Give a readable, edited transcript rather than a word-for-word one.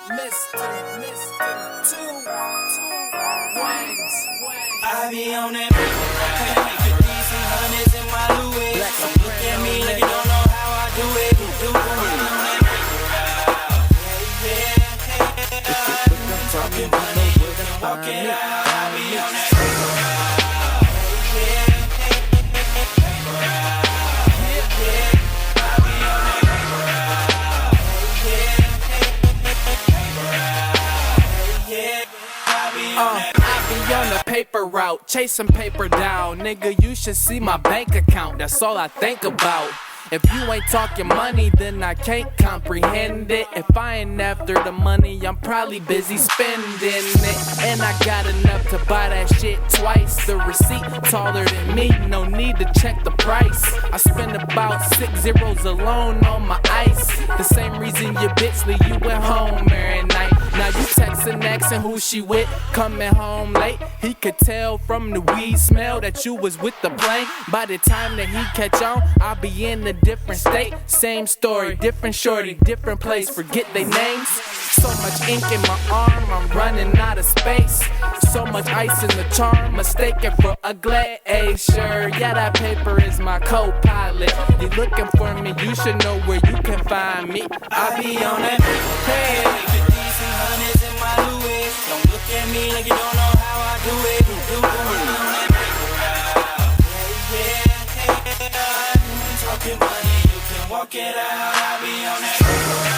I be on that paper route, make 50s and hundreds in my Louis. Don't look at me like you don't know how I do it. I be on that paper route, yeah. I'm talking money, you can walk it out. I be on that paper route, yeah. Paper route, yeah. I be on that paper route, yeah. Paper route, yeah. I be on that. I be on the paper route, chasing paper down. Nigga, you should see my bank account, that's all I think about. If you ain't talking money, then I can't comprehend it. If I ain't after the money, I'm probably busy spending it. And I got enough to buy that shit twice. The receipt taller than me, no need to check the price. I spend about 6 zeros alone on my ice. The same reason your bitch leave you at home every night. Now you texting, asking who she with, coming home late. He could tell from the weed smell that you was with the plane. By the time that he catch on, I'll be in a different state. Same story, different shorty, different place, forget they names. So much ink in my arm, I'm running out of space. So much ice in the charm, mistaken for a glacier. Yeah, that paper is my co-pilot. You looking for me, you should know where you can find me. I be on that paper, make 50s and hundreds in my Louis. Don't look at me like you don't know how I do it. I be on that paper route, yeah. Talking money, you can walk it out. I be on that paper route.